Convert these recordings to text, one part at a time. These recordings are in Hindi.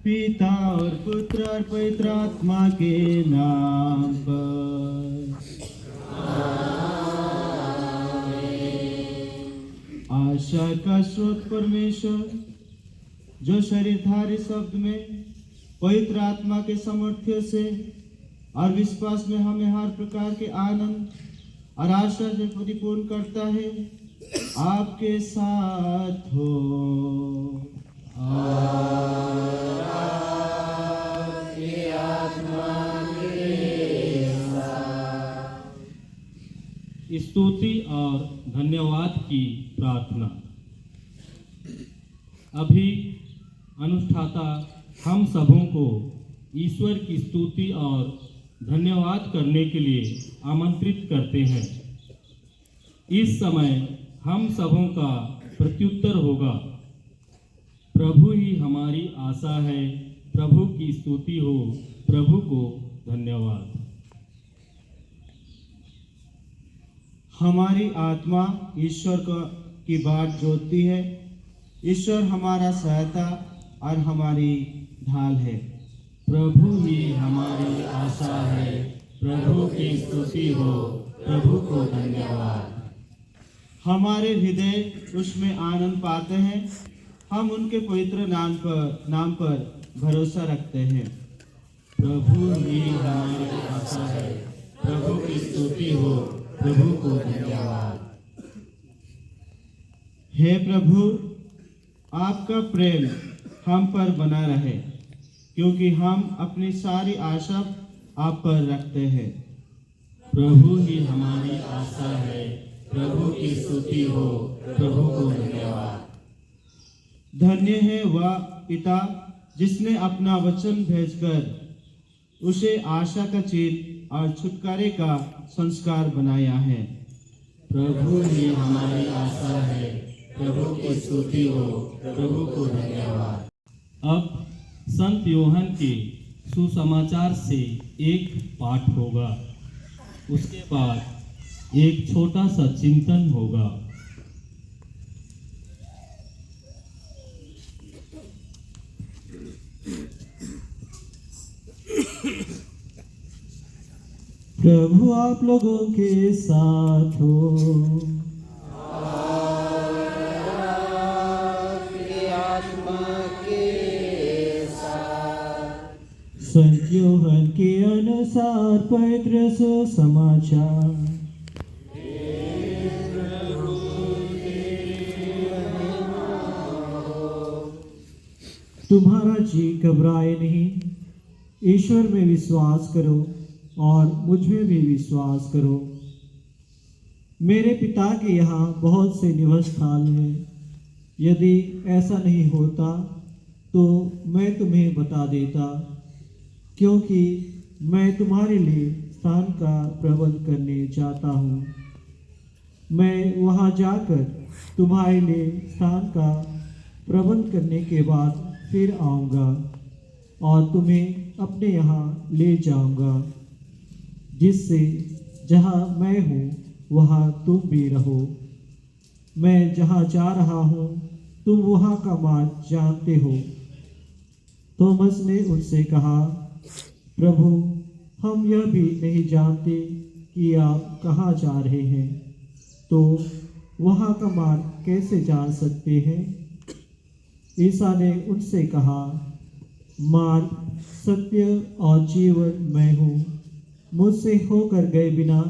पिता और पुत्र और पवित्र आत्मा के नाम पर। आशा का स्रोत परमेश्वर, जो शरीरधारी शब्द में पवित्र आत्मा के सामर्थ्य से और विश्वास में हमें हर प्रकार के आनंद और आशा से परिपूर्ण करता है, आपके साथ हो। स्तुति और धन्यवाद की प्रार्थना। अभी अनुष्ठाता हम सबों को ईश्वर की स्तुति और धन्यवाद करने के लिए आमंत्रित करते हैं। इस समय हम सबों का प्रत्युत्तर होगा, प्रभु ही हमारी आशा है, प्रभु की स्तुति हो, प्रभु को धन्यवाद। हमारी आत्मा ईश्वर की बाट जोतती है। ईश्वर हमारा सहायता और हमारी ढाल है। प्रभु ही हमारी आशा है, प्रभु की स्तुति हो, प्रभु को धन्यवाद। हमारे हृदय उसमें आनंद पाते हैं। हम उनके पवित्र नाम पर भरोसा रखते हैं। प्रभु ही हमारी आशा है, प्रभु की स्तुति हो, प्रभु को धन्यवाद। हे प्रभु, आपका प्रेम हम पर बना रहे, क्योंकि हम अपनी सारी आशा आप पर रखते हैं। प्रभु ही हमारी आशा है, प्रभु की स्तुति हो, प्रभु को धन्यवाद। धन्य है वह पिता जिसने अपना वचन भेजकर उसे आशा का चिन्ह और छुटकारे का संस्कार बनाया है। प्रभु ही हमारी आशा है, प्रभु की स्तुति हो, प्रभु को धन्यवाद। अब संत योहन के सुसमाचार से एक पाठ होगा, उसके बाद एक छोटा सा चिंतन होगा। प्रभु आप लोगों के साथ हो। संत योहन के अनुसार पवित्र सुसमाचार। तुम्हारा जी घबराए नहीं, ईश्वर में विश्वास करो और मुझ में भी विश्वास करो। मेरे पिता के यहाँ बहुत से निवास स्थान हैं। यदि ऐसा नहीं होता तो मैं तुम्हें बता देता, क्योंकि मैं तुम्हारे लिए स्थान का प्रबंध करने चाहता हूँ। मैं वहाँ जाकर तुम्हारे लिए स्थान का प्रबंध करने के बाद फिर आऊँगा और तुम्हें अपने यहाँ ले जाऊँगा, जिससे जहाँ मैं हूँ वहाँ तुम भी रहो। मैं जहाँ जा रहा हूँ तुम वहाँ का मार्ग जानते हो। थॉमस ने उनसे कहा, प्रभु, हम यह भी नहीं जानते कि आप कहाँ जा रहे हैं, तो वहाँ का मार्ग कैसे जान सकते हैं? ईसा ने उनसे कहा, मार्ग, सत्य और जीवन मैं हूँ। मुझसे होकर गए बिना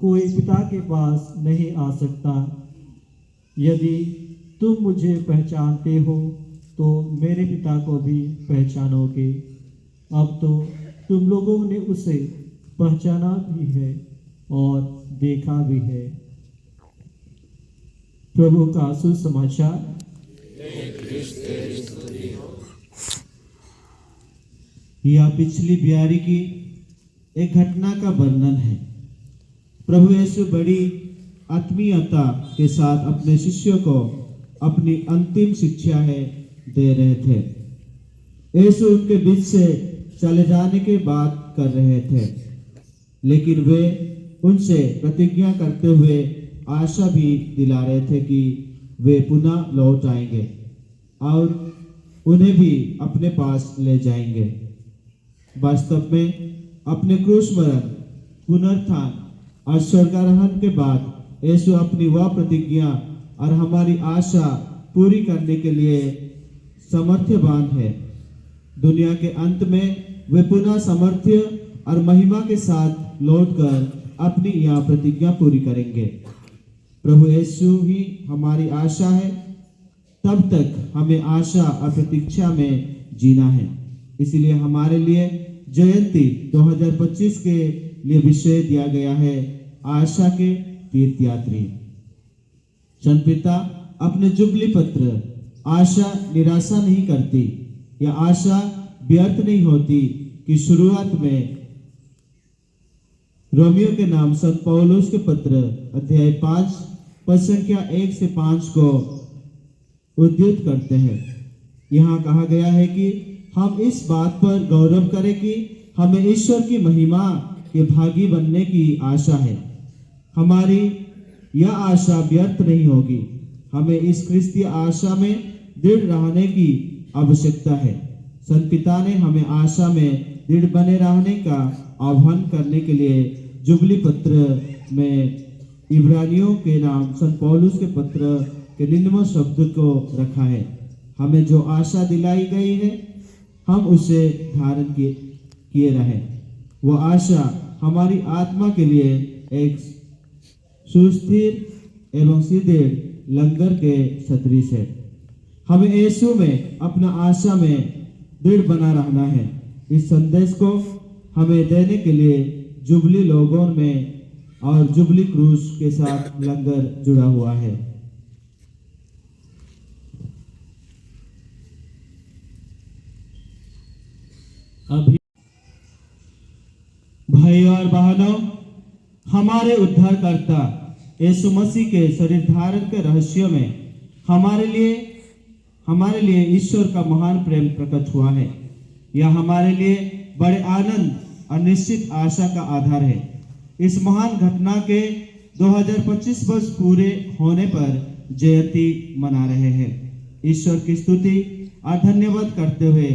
कोई पिता के पास नहीं आ सकता। यदि तुम मुझे पहचानते हो तो मेरे पिता को भी पहचानोगे। अब तो तुम लोगों ने उसे पहचाना भी है और देखा भी है। प्रभु का सुसमाचार। यह पिछली बियारी की एक घटना का वर्णन है। प्रभु यीशु बड़ी आत्मीयता के साथ अपने शिष्यों को अपनी अंतिम शिक्षा दे रहे थे। यीशु उनके बीच से चले जाने की बात कर रहे थे, लेकिन वे उनसे प्रतिज्ञा करते हुए आशा भी दिला रहे थे कि वे पुनः लौट आएंगे और उन्हें भी अपने पास ले जाएंगे। वास्तव में अपने क्रूस मरण, पुनरुत्थान और स्वर्गारोहण के बाद यीशु अपनी वह प्रतिज्ञा और हमारी आशा पूरी करने के लिए समर्थ्यवान है। दुनिया के अंत में वे पुनः सामर्थ्य और महिमा के साथ लौटकर अपनी यह प्रतिज्ञा पूरी करेंगे। प्रभु यीशु ही हमारी आशा है। तब तक हमें आशा और प्रतीक्षा में जीना है। इसलिए हमारे लिए जयंती 2025 के लिए विषय दिया गया है आशा के तीर्थयात्री। संत पिता अपने जुबली पत्र आशा निराशा नहीं करती या आशा व्यर्थ नहीं होती कि शुरुआत में रोमियो के नाम संत पौलुस के पत्र अध्याय 5 पद संख्या 1 से 5 को उद्धृत करते हैं। यहाँ कहा गया है कि हम इस बात पर गौरव करें कि हमें ईश्वर की महिमा के भागी बनने की आशा है। हमारी यह आशा व्यर्थ नहीं होगी। हमें इस क्रिस्तीय आशा में दृढ़ रहने की आवश्यकता है। संत पिता ने हमें आशा में दृढ़ बने रहने का आह्वान करने के लिए जुबली पत्र में इब्रानियों के नाम संत पौलुस के पत्र के 99 शब्द को रखा है। हमें जो आशा दिलाई गई है हम उसे धारण किए रहें। वह आशा हमारी आत्मा के लिए एक सुस्थिर एवं सीधे लंगर के सदृश है। हमें यीशु में अपना आशा में दृढ़ बना रहना है। इस संदेश को हमें देने के लिए जुबली लोगों में और जुबली क्रूस के साथ लंगर जुड़ा हुआ है। अभी भाई और बहनों, हमारे उद्धारकर्ता यीशु मसीह के शरीर धारण के रहस्य में हमारे लिए ईश्वर का महान प्रेम प्रकट हुआ है। यह हमारे लिए बड़े आनंद और निश्चित आशा का आधार है। इस महान घटना के 2025 वर्ष पूरे होने पर जयंती मना रहे हैं। ईश्वर की स्तुति और धन्यवाद करते हुए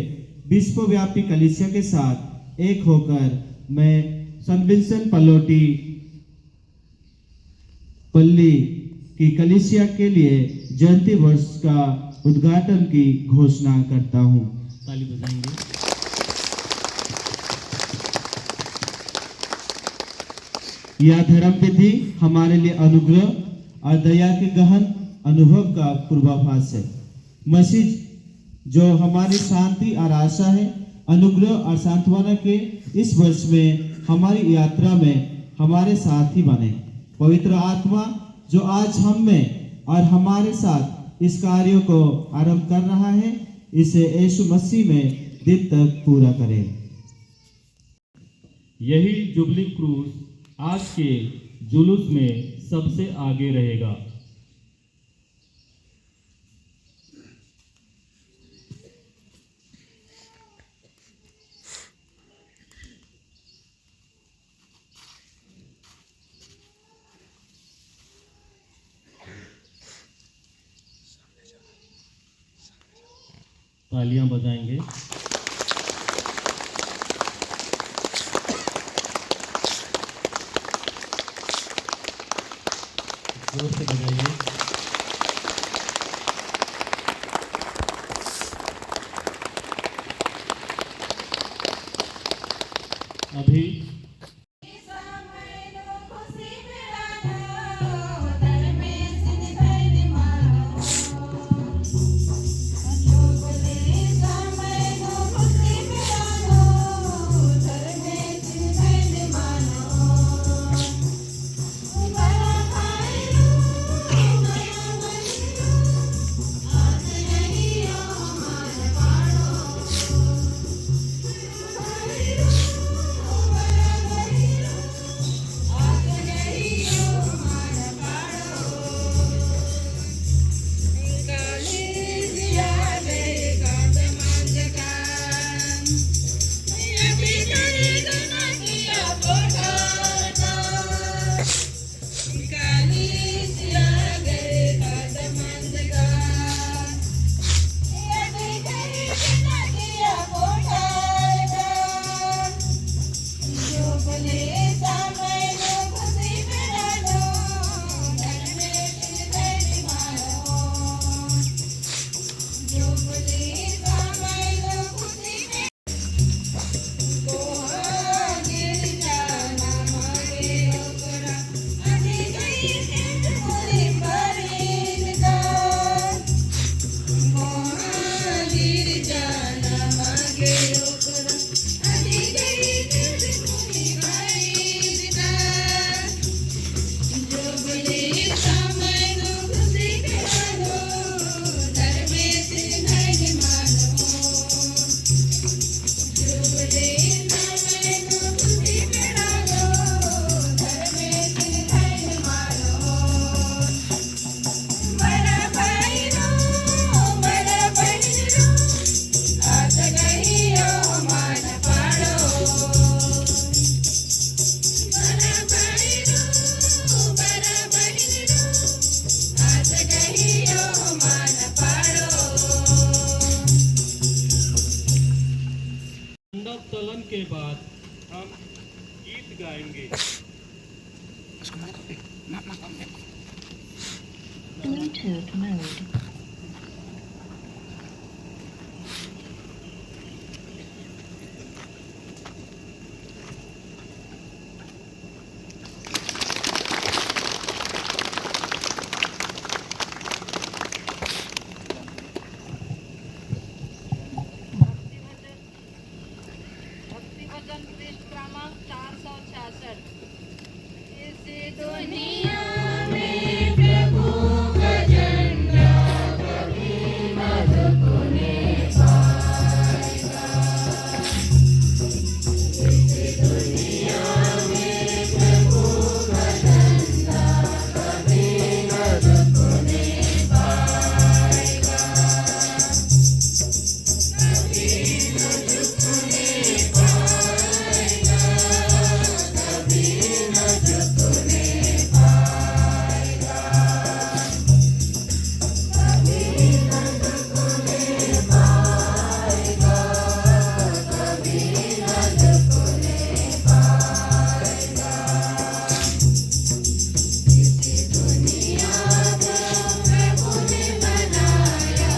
विश्वव्यापी कलीसिया के साथ एक होकर मैं संत विंसेंट पल्ली की कलीसिया के लिए जयंती वर्ष का उद्घाटन की घोषणा करता हूं। ताली बजाएंगे। यह धर्म विधि हमारे लिए अनुग्रह और दया के गहन अनुभव का पूर्वाभास है। मसीह जो हमारी शांति और आशा है, अनुग्रह और सांत्वना के इस वर्ष में हमारी यात्रा में हमारे साथ ही बने। पवित्र आत्मा जो आज हम में और हमारे साथ इस कार्य को आरंभ कर रहा है, इसे यीशु मसीह में दिन तक पूरा करें। यही जुबली क्रूस आज के जुलूस में सबसे आगे रहेगा। तालियां बजाएंगे। जोर से बजाइए। अभी के बाद हम गीत गाएंगे। Bluetooth mode. भक्ति भजन पृष्ठ क्रमांक 466। इस दुनिया में प्रभु का झंडा कभी मत पुने पाएगा। इस दुनिया में प्रभु का झंडा कभी मत पुने पाएगा। कभी न झुकने पाएगा, कभी न झुकने पाएगा, कभी न झुकने पाएगा, कभी न झुकने पाएगा। इस दुनिया को प्रभु ने बनाया,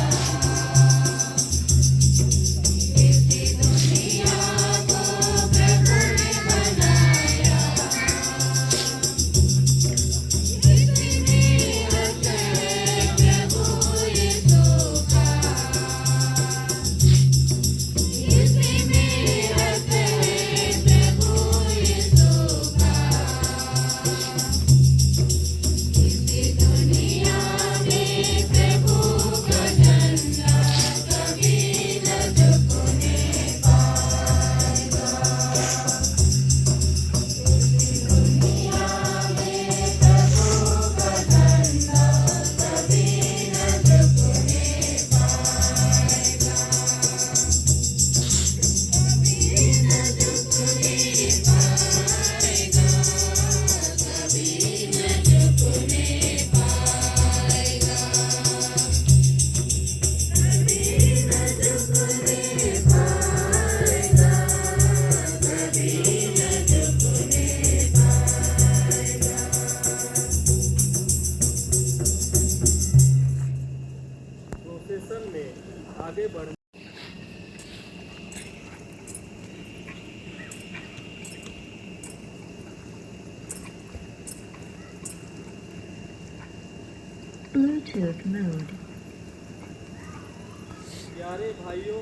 इस दुनिया को प्रभु ने बनाया। इसमें हक है प्रभु यीशु का, इसमें हक है प्रभु यीशु का। इस दुनिया में प्रभु का झंडा कभी न झुकने पाएगा। इस दुनिया में प्रभु का झंडा कभी न झुकने पाएगा, कभी न झुकने पाएगा, कभी न झुकने पाएगा, कभी न झुकने पाएगा, कभी न झुकने पाएगा। प्रोसेशन में आगे बढ़ Bluetooth mode. प्यारे भाइयों,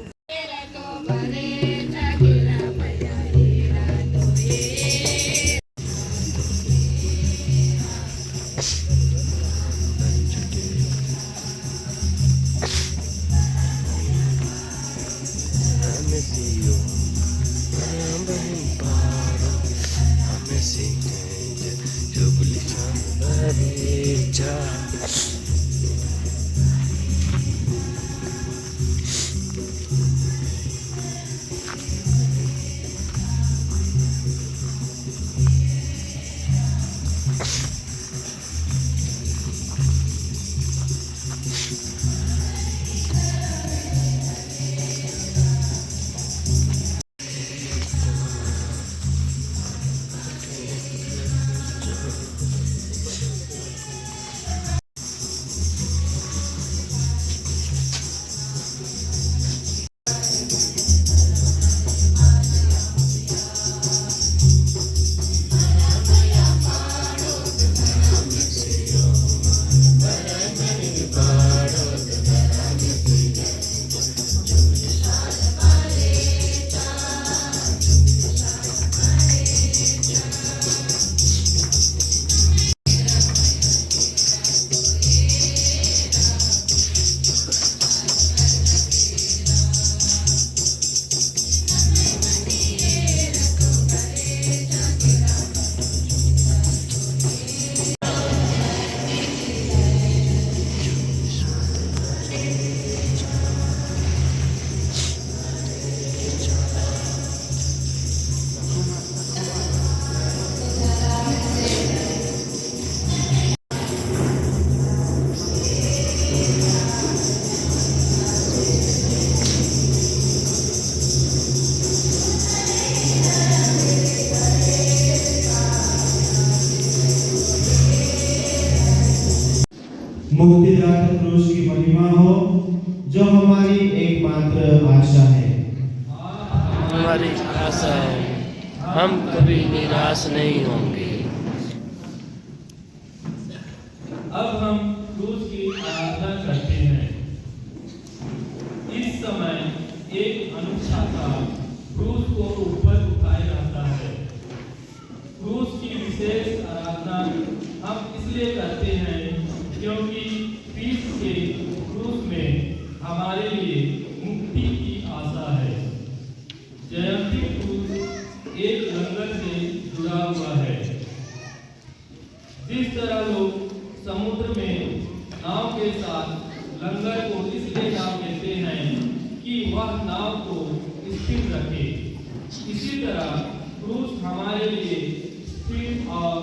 हमारी एकमात्र आशा है। हमारी आशा है, हम कभी निराश नहीं होंगे। अब हम क्रूस की आराधना करते हैं। इस समय एक अनुष्ठाता क्रूस को ऊपर उठाए रहता है। क्रूस की विशेष आराधना हम इसलिए करते हैं क्योंकि क्रिस्त के क्रूस में हमारे लिए मुक्ति की आशा है। जयंती क्रूस एक लंगर से जुड़ा हुआ है। जिस तरह लोग समुद्र में नाव के साथ लंगर को इसलिए नाम देते हैं कि वह नाव को स्थिर रखे, इसी तरह क्रूस हमारे लिए स्थिर और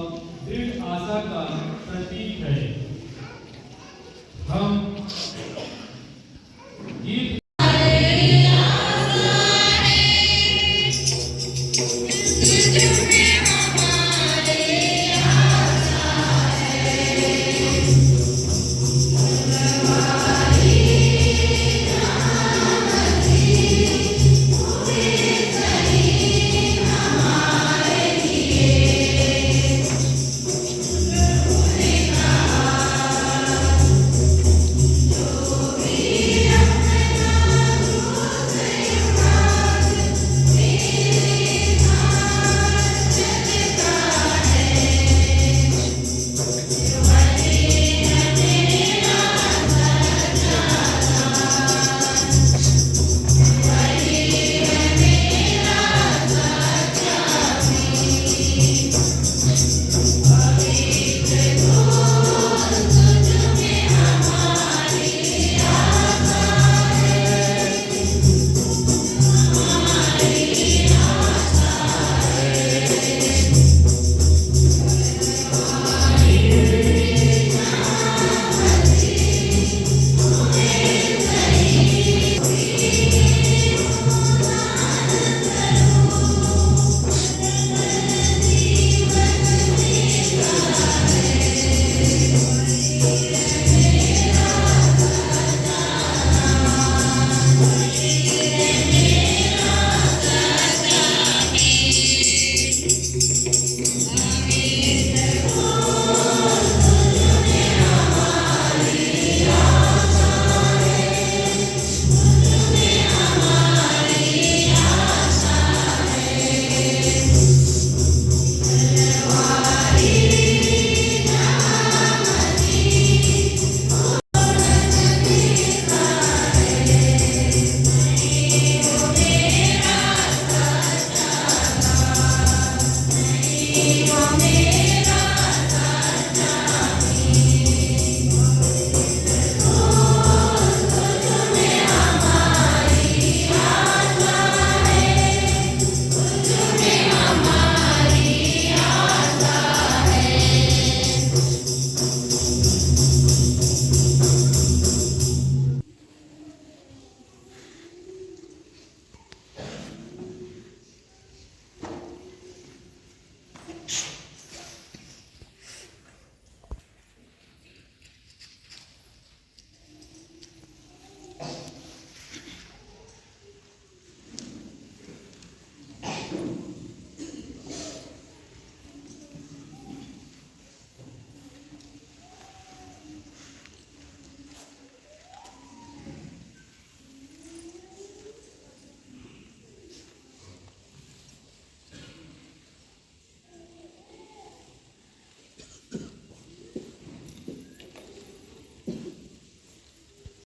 दृढ़ आशा का प्रतीक है। हम गीत